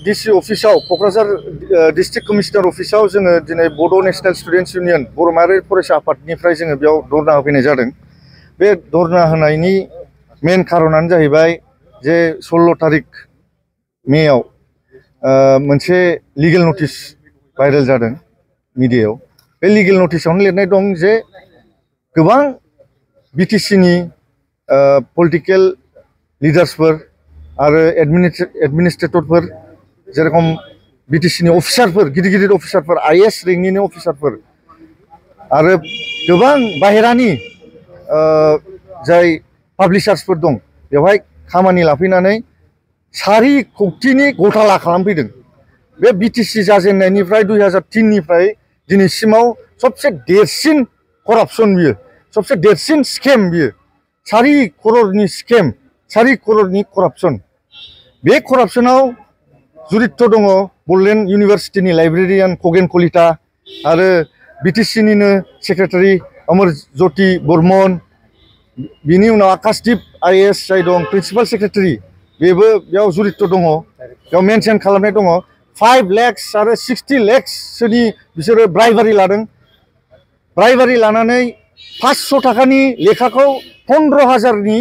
DC अफिसाव Kokrajhar district commissioner अफिसाव जोङो दिनै बड' नेशनेल स्टुडेन्टस इउनियन बर' माहारियारि फरायसा आफादनिफ्राय जोङो बेयाव धरना होफैनाय जादों। बे धरना होनायनि मेन खारनानो जाहैबाय जे 16 तारिख मेयाव मोनसे लिगेल नटिस भाइरेल जादों मिडियायाव। बे लिगेल नटिसावनो लिरनाय दं जे गोबां बिटिसिनि पलिटिकेल लिडार्सफोर आरो एडमिनिस्ट्रेटरफोर जेरखम बिटिसिनि अफिसारफोर गिदिर गिदिर अफिसारफोर आईएएस रेंकनि अफिसारफोर आरो गोबां बाहेरानि जाय पाब्लिशार्सफोर दं बेवहाय खामानि लाफैनानै 4 कौटिनि घोटाला खालामफैदों। बे बिटिसि जाजेननायनिफ्राय 2003 निफ्राय दिनैसिमाव सबसे देरसिन करापसन बियो, सबसे देरसिन स्केम बियो। 4 करोड़नि स्केम, 4 करोड़नि करापसन। बे करापसनाव जुरित्त दङ बड'लेण्ड इउनिभार्सिटिनि लाइब्रेरियान खगेन कलिता आरो बिटिसिनिनो सेक्रेटारि अमरज्योति बर्मन, बिनि उनाव आकाशदीप आईएएस जाय दं प्रिन्सिपाल सेक्रेटारि बेबो बेयाव जुरित्त दङ। बेयाव मेनसन खालामनाय दङ 5 लाख आरो 60 लाख सोनि बिसोरो ब्राइबारि लादों। ब्राइबारि लानानै 500 थाखानि लेखाखौ 15,000नि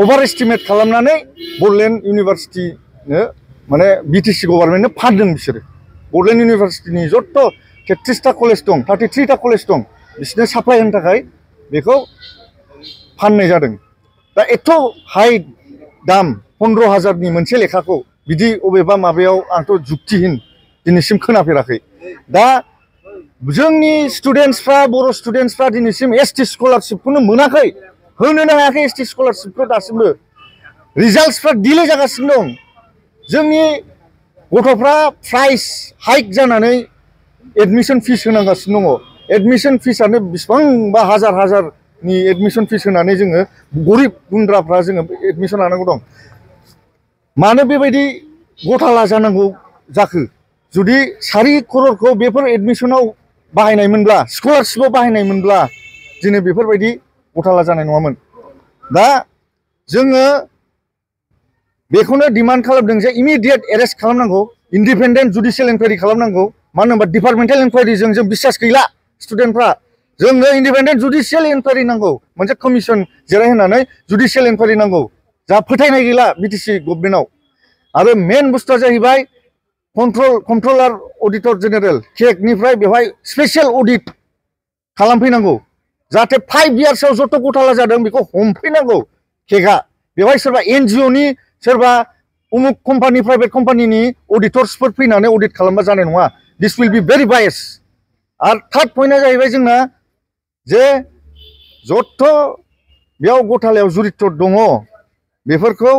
ओभार एस्टिमेट खालामनानै बड'लेण्ड इउनिभार्सिटिनो माने बिटिसि गभर्नमेन्टनो फानदों बिसोरो। बड'लेण्ड इउनिभार्सिटिनि जत्त 33टा कलेज दं, 33टा कलेज दं, बिसोरनो साप्लाय होनो थाखाय बेखौ फाननाय जादों। दा एथ' हाई दाम 15,000नि मोनसे लेखाखौ बिदि अबेबा माबायाव आंथ' जुक्तिहीन दिनैसिम खोनाफेराखै। दा जोंनि स्टुडेन्टसफ्रा बर' स्टुडेन्टसफ्रा दिनैसिम एसटि स्कलारशिपखौनो मोनाखै, होनोनो हायाखै एसटि स्कलारशिपखौ दासिमबो। रिजाल्टसफ्रा डिले जागासिनो दं। जोंनि गथ'फ्रा प्राइस हाइक जानानै एडमिशन फिस होनांगासिनो दङ। एडमिशन फिसआनो बेसेबांबा हाजारनि एडमिशन फिस होनानै जोङो गरिब गुन्द्राफ्रा जोङो एडमिशन लानांगौ दं। मानो बेबायदि घोटाला जानांगौ जाखो? जुदि 4 करोड़खौ बेफोर एडमिशनाव बाहायनायमोनब्ला, स्कलारशिपआव बाहायनायमोनब्ला दिनै बेफोरबायदि घोटाला जानाय नङामोन। दा जोङो बेखौनो डिमान्ड खालामदों जे इमिडिएट एरेस्ट खालामनांगौ, इन्डिपेन्डेन्ट जुडिशियेल इनकुवारि खालामनांगौ। मानो होनबा डिपार्टमेन्टेल इनकुवारिजों जों बिसास गैला स्टुडेन्टफ्रा। जोंनो इन्डिपेन्डेन्ट जुडिशियेल इनकुवारि नांगौ, मोनसे कमिसन जिरायहोनानै जुडिशियेल इनकुवारि नांगौ। जा फोथायनाय गैला बिटिसि गभर्नमेन्टआव। आरो मेन बुस्थुआ जाहैबाय कन्ट्रलार अडिटर जेनेरेल केगनिफ्राय बेवहाय स्पेसियेल अडिट खालामफैनांगौ, जाहाथे 5 इयार्सआव जत' घोटाला जादों बेखौ हमफैनांगौ केगआ। बेवहाय सोरबा एनजिअनि सोरबा उमुक कम्पानि प्राइभेट कम्पानिनि अडिटर्सफोर फैनानै अडिट खालामबा जानाय नङा। दिस विल बि भेरि बायस। आरो थार्ड पइन्टआ जाहैबाय जोंना जे जत' बेयाव घोटालायाव जुरित्त दङ बेफोरखौ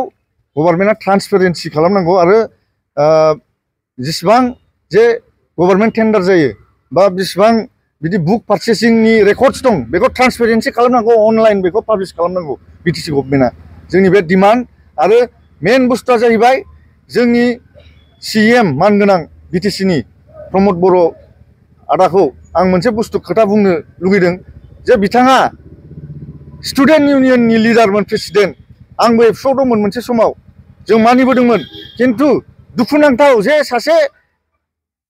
गभर्नमेन्टआ ट्रान्सपेरेन्सि खालामनांगौ। आरो जेसेबां जे गभर्नमेन्ट टेन्डार जायो बा बेसेबां बिदि बुक पार्चेसिंनि रेकर्डस दं बेखौ ट्रान्सपेरेन्सि खालामनांगौ, अनलाइन बेखौ पाब्लिश खालामनांगौ बिटिसि गभर्नमेन्टआ। जोंनि बे डिमान्ड। आरो मेन बुस्थुआ जाहैबाय जोंनि सिएम मानगोनां बिटिसिनि प्रमद बर' आदाखौ आं मोनसे बुस्थु खोथा बुंनो लुगैदों जे बिथाङा स्टुडेन्ट इउनियननि लिडारमोन, प्रेसिडेन्ट। आंबो एबसुआव दंमोन मोनसे समाव, जों मानिबोदोंमोन। खिन्थु दुखुनांथाव जे सासे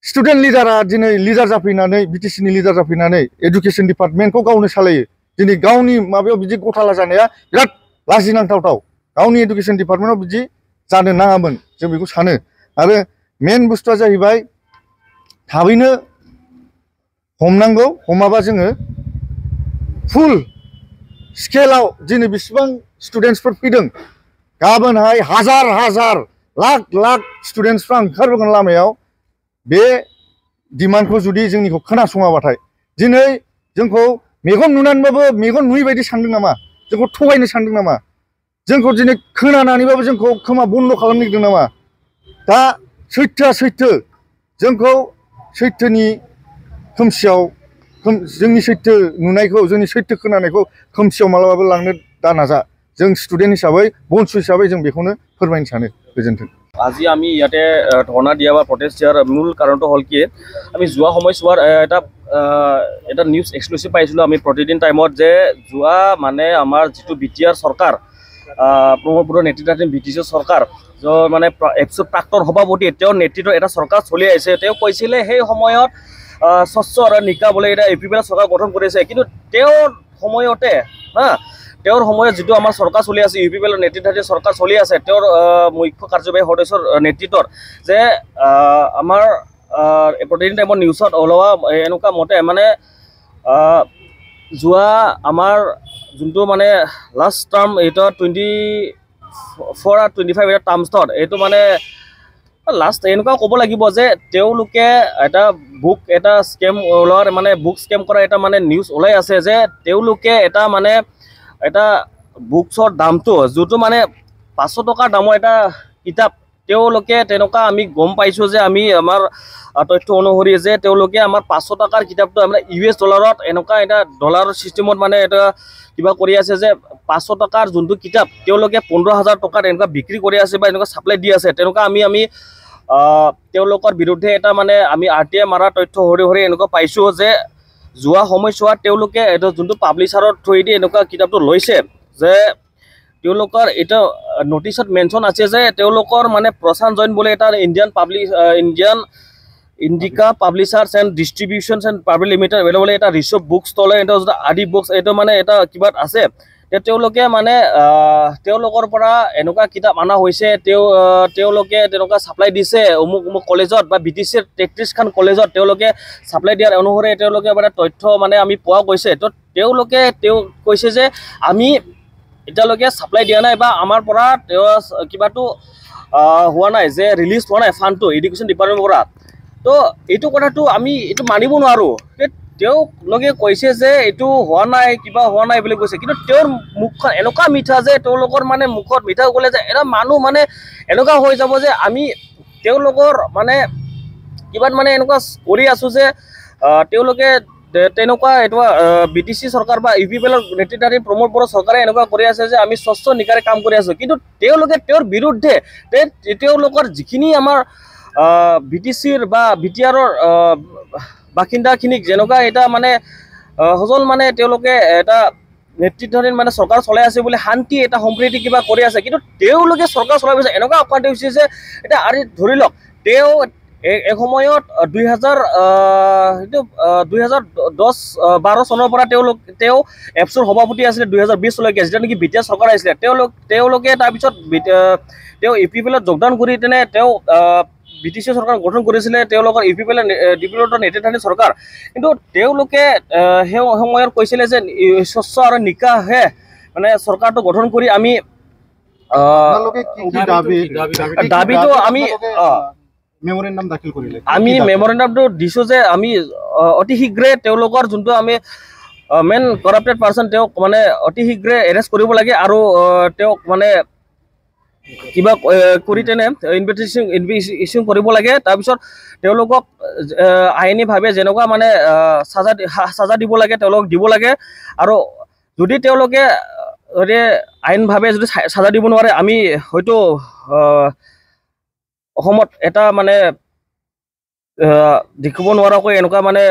स्टुडेन्ट लिडारा दिनै लिडार जाफैनानै बिटिसिनि लिडार जाफैनानै एडुकेसन डिपार्टमेन्टखौ गावनो सालायो। दिनै गावनि माबायाव बिदि घोटाला जानाया बिराद लाजिनांथावथाव। गावनि एडुकेसन डिपार्टमेन्टआव बिदि जानो नाङामोन जों बेखौ सानो। आरो मेन बुस्थुआ जाहैबाय थाबैनो हमनांगौ, हमाबा जोङो फुल स्केलाव दिनै बेसेबां स्टुडेन्टसफोर फैदों, गाबोनहाय हाजार लाख स्टुडेन्टसफ्रा ओंखारबोगोन लामायाव। बे डिमान्डखौ जुदि जोंनिखौ खोनासङाबाथाय दिनै जोंखौ मेगन नुनानैबाबो मेगन नुयै बायदि सानदों नामा? जोंखौ थगायनो सानदों नामा? जोंखौ दिनै खोनानानैबाबो जोंखौ खोमा बन्द खालामनो नागिरदों नामा? दा सैथोआ सैथो, जोंखौ सैथोनि खोमसियाव जोंनि सैथो नुनायखौ, जोंनि सैथो खोनानायखौ खोमसियाव मालाबाबो लांनो दानाजा। जों स्टुडेन्ट हिसाबै, बन्धु हिसाबै जों बेखौनो फोरमायनो सानो। गोजोन्थों। আজি আমি ইয়াতে ধৰ্ণা দিয়া বা প্ৰটেষ্ট দিয়াৰ মূল কাৰণটো হ'ল কি, আমি যোৱা সময়ছোৱাৰ এটা নিউজ এক্সক্লুচিভ পাইছিলোঁ আমি প্ৰতিদিন টাইমত যে যোৱা মানে আমাৰ যিটো বিটিআৰ চৰকাৰ, প্ৰমোদ বড়োৰ নেতৃত্বাধীন বিটিচি চৰকাৰ মানে এপছৰ প্ৰাক্তন সভাপতি তেওঁৰ নেতৃত্বত এটা চৰকাৰ চলি আহিছে তেওঁ কৈছিলে সেই সময়ত স্বচ্ছ আৰু নিকা বোলে এটা APPL চৰকাৰ গঠন কৰিছে কিন্তু তেওঁৰ সময়তে তেওঁৰ সময়ত যিটো আমাৰ চৰকাৰ চলি আছে UPPL নেতৃত্বাধীন চৰকাৰ চলি আছে তেওঁৰ মুখ্য কাৰ্যবাহী সদস্যৰ নেতৃত্বত যে আমাৰ প্ৰতিদিন টাইমত নিউজত ওলোৱা এনেকুৱা মতে মানে যোৱা আমাৰ যোনটো মানে লাষ্ট টাৰ্ম এইটো 24 আৰু 25 এটা টাৰ্মছত এইটো মানে লাষ্ট এনেকুৱা ক'ব লাগিব যে তেওঁলোকে এটা বুক এটা স্কেম ওলোৱাৰ মানে বুক স্কেম কৰা এটা মানে নিউজ ওলাই আছে যে তেওঁলোকে এটা মানে এটা বুকছৰ দামটো যোনটো মানে 500 টকাৰ দামৰ এটা কিতাপ তেওঁলোকে তেনেকুৱা আমি গম পাইছোঁ যে আমি আমাৰ তথ্য অনুসৰি যে তেওঁলোকে আমাৰ 500 টকাৰ কিতাপটো আমাৰ US ডলাৰত এনেকুৱা এটা ডলাৰৰ চিষ্টেমত মানে এটা কিবা কৰি আছে যে 500 টকাৰ যোনটো কিতাপ তেওঁলোকে 15,000 টকাত এনেকুৱা বিক্ৰী কৰি আছে বা এনেকুৱা সাপ্লাই দি আছে তেনেকুৱা আমি তেওঁলোকৰ বিৰুদ্ধে এটা মানে আমি RTI মাৰা তথ্য হৰি এনেকুৱা পাইছোঁ যে যোৱা সময়ছোৱাত তেওঁলোকে এটা যোনটো পাব্লিচাৰৰ থ্ৰুৱেদি এনেকুৱা কিতাপটো লৈছে যে তেওঁলোকৰ এটা নোটিছত মেনশ্যন আছে যে তেওঁলোকৰ মানে প্ৰশান্ত জৈন বোলে এটা Indica publishers and distributions and private limited বোলে এটা ৰিচভ বুক ষ্টল এটা আদি বুকছ এইটো মানে এটা কিবা আছে তেওঁলোকে মানে তেওঁলোকৰ পৰা এনেকুৱা কিতাপ অনা হৈছে তেওঁলোকে তেনেকুৱা ছাপ্লাই দিছে অমুক কলেজত বা BTCৰ 33খন কলেজত তেওঁলোকে ছাপ্লাই দিয়াৰ অনুসৰি তেওঁলোকে মানে তথ্য মানে আমি পোৱা গৈছে তো তেওঁলোকে কৈছে যে আমি এতিয়ালৈকে ছাপ্লাই দিয়া নাই বা আমাৰ পৰা কিবাটো হোৱা নাই যে ৰিলিজ হোৱা নাই ফাণ্ডটো এডুকেশ্যন ডিপাৰ্টমেণ্টৰ পৰা তো এইটো কথাটো আমি এইটো মানিব নোৱাৰোঁ তেওঁলোকে কৈছে যে এইটো হোৱা নাই কিবা হোৱা নাই বুলি কৈছে কিন্তু তেওঁৰ মুখখন এনেকুৱা মিঠা যে তেওঁলোকৰ মানে মুখত মিঠা ক'লে যে এটা মানুহ মানে এনেকুৱা হৈ যাব যে আমি তেওঁলোকৰ মানে কিবা মানে এনেকুৱা কৰি আছোঁ যে তেওঁলোকে তেনেকুৱা এইটো BTC চৰকাৰ বা UPPLৰ নেতৃত্বাধীন প্ৰমোদ বড়ো চৰকাৰে এনেকুৱা কৰি আছে যে আমি স্বচ্ছ নিকাৰে কাম কৰি আছোঁ কিন্তু তেওঁলোকে তেওঁৰ বিৰুদ্ধে তেওঁলোকৰ যিখিনি আমাৰ BTCৰ বা BTRৰ বাসিন্দাখিনিক যেনেকুৱা এটা মানে সজল মানে তেওঁলোকে এটা নেতৃত্বাধীন মানে চৰকাৰ চলাই আছে বুলি শান্তি এটা সম্প্ৰীতি কিবা কৰি আছে কিন্তু তেওঁলোকে চৰকাৰ চলাই আছে এনেকুৱা অশান্তি হৈছে যে এটা আৰু ধৰি লওক এসময়ত 2010-12 চনৰ পৰা তেওঁ এপছৰ সভাপতি আছিলে 2020 চনলৈকে যেতিয়া নেকি BTR চৰকাৰ আহিছিলে তেওঁলোকে তাৰপিছত তেওঁ APPLত যোগদান কৰি তেনে তেওঁ BTC চৰকাৰ গঠন কৰিছিলে তেওঁলোকৰ UPPL ডিপাৰ্টমেণ্টৰ নেতৃত্বাধীন চৰকাৰ কিন্তু তেওঁলোকে সেই সময়ত কৈছিলে যে স্বচ্ছ আৰু নিকাহে মানে চৰকাৰটো গঠন কৰি আমি দাবীটো আমি মেমৰেণ্ডাম দাখিল কৰিলে আমি মেমৰেণ্ডামটো দিছোঁ যে আমি অতি শীঘ্ৰে তেওঁলোকৰ যোনটো আমি মেইন কৰাপ্টেড পাৰ্চন তেওঁক মানে অতি শীঘ্ৰে এৰেষ্ট কৰিব লাগে আৰু তেওঁক মানে কিবা কৰি তেনে ইনভেষ্টিগেশ্যন কৰিব লাগে তাৰপিছত তেওঁলোকক আইনীভাৱে যেনেকুৱা মানে সাজা দিব লাগে তেওঁলোকক দিব লাগে আৰু যদি তেওঁলোকে আইনভাৱে যদি সাজা দিব নোৱাৰে আমি হয়তো অসমত এটা মানে দেখিব নোৱাৰাকৈ এনেকুৱা মানে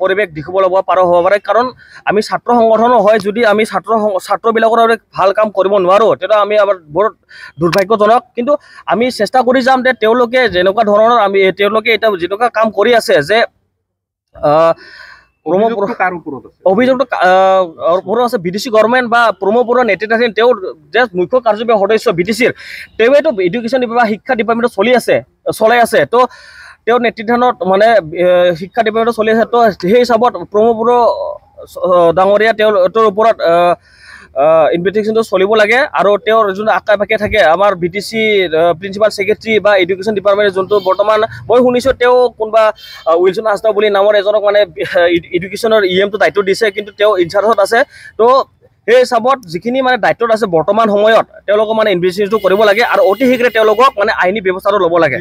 পৰিৱেশ দেখিব ল'ব পৰা হ'ব পাৰে কাৰণ আমি ছাত্ৰ সংগঠনো হয় যদি আমি ছাত্ৰবিলাকৰ ভাল কাম কৰিব নোৱাৰোঁ তেতিয়া আমি আমাৰ বৰ দুৰ্ভাগ্যজনক কিন্তু আমি চেষ্টা কৰি যাম যে তেওঁলোকে যেনেকুৱা ধৰণৰ তেওঁলোকে এতিয়া যেনেকুৱা কাম কৰি আছে যে অভিযোগটো আছে BTC গভৰ্ণমেণ্ট বা প্ৰমোদ বড়োৰ নেতৃত্বাধীন তেওঁৰ যে মুখ্য কাৰ্যবাহী সদস্য BTCৰ তেওঁৱেতো এডুকেশ্যন বা শিক্ষা ডিপাৰ্টমেণ্টত চলাই আছে তো তেওঁৰ নেতৃত্বাধীনত মানে শিক্ষা ডিপাৰ্টমেণ্টত চলি আছে তো সেই হিচাপত প্ৰমোদ বড়ো ডাঙৰীয়া তেওঁৰ ওপৰত ইনভেষ্টিগেশ্যনটো চলিব লাগে আৰু তেওঁৰ যোনটো আশে পাশে থাকে আমাৰ BTC প্ৰিন্সিপাল ছেক্ৰেটাৰী বা এডুকেশ্যন ডিপাৰ্টমেণ্টৰ যোনটো বৰ্তমান মই শুনিছোঁ তেওঁ কোনোবা উইলছন হাজদা বুলি নামৰ এজনক মানে এডুকেশ্যনৰ EMটো দায়িত্ব দিছে কিন্তু তেওঁ ইনচাৰ্জত আছে তো সেই হিচাপত যিখিনি মানে দায়িত্বত আছে বৰ্তমান সময়ত তেওঁলোকক মানে ইনভেষ্টিগেশ্যনটো কৰিব লাগে আৰু অতি শীঘ্ৰে তেওঁলোকক মানে আইনী ব্যৱস্থাটো ল'ব লাগে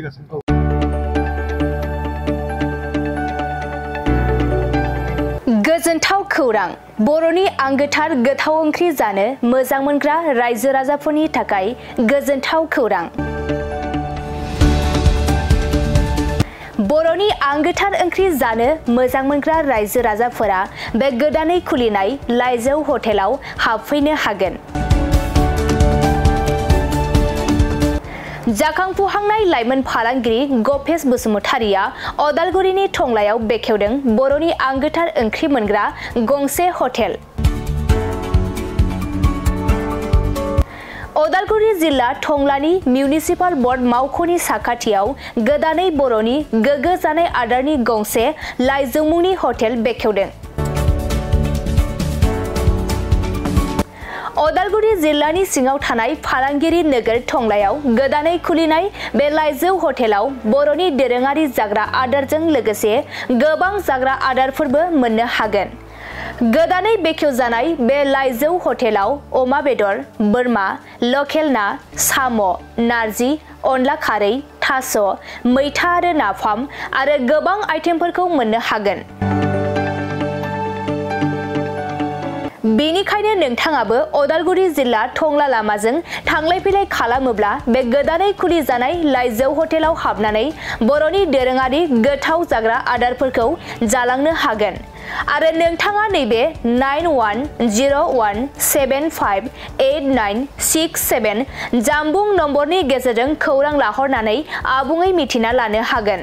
गोजोनथाव खौरां बर'नि आंगोथार गोथाव ओंख्रि जानो मोजां मोनग्रा रायजो राजाफोरनि थाखाय गोजोनथाव खौरां बर'नि आंगोथार ओंख्रि जानो मोजां मोनग्रा रायजो राजाफोरा बे गोदानै खुलिनाय लाइजौ हटेलाव हाबफैनो हागोन जाखांफुहांनाय लाइमोन फालांगिरि गपेश बसुमतारिया अदालगुरिनि थंलायाव बेखेवदों बर'नि आंगोथार ओंख्रि मोनग्रा गंसे हटेल। अदालगुरि जिल्ला थंलानि मिउनिसिपाल बर्ड मावख'नि साखाथियाव गोदानै बर'नि गोग्गो जानाय आदारनि गंसे लाइजौमुंनि हटेल बेखेवदों। अदालगुरि जिल्लानि सिङाव थानाय फालांगिरि नोगोर थंलायाव गोदानै खुलिनाय बे लाइजौ हटेलाव बर'नि दोरोङारि जाग्रा आदारजों लोगोसे गोबां जाग्रा आदारफोरबो मोननो हागोन। गोदानै बेखेवजानाय बे लाइजौ हटेलाव अमा बेदर, बोरमा, लकेल ना, साम', नारजि, अनला खारै, थास', मैथा आरो नाफाम आरो गोबां आइटेमफोरखौ मोननो हागोन। बेनिखायनो नोंथाङाबो अदालगुरि जिल्ला थंला लामाजों थांलाय फैलाय खालामोब्ला बे गोदानै खुलि जानाय लाइजौ हटेलाव हाबनानै बर'नि दोरोङारि गोथाव जाग्रा आदारफोरखौ जालांनो हागोन। आरो नोंथाङा नैबे 9101758967 जानबुं नम्बरनि गेजेरजों खौरां लाहरनानै आबुङै मिथिना लानो हागोन।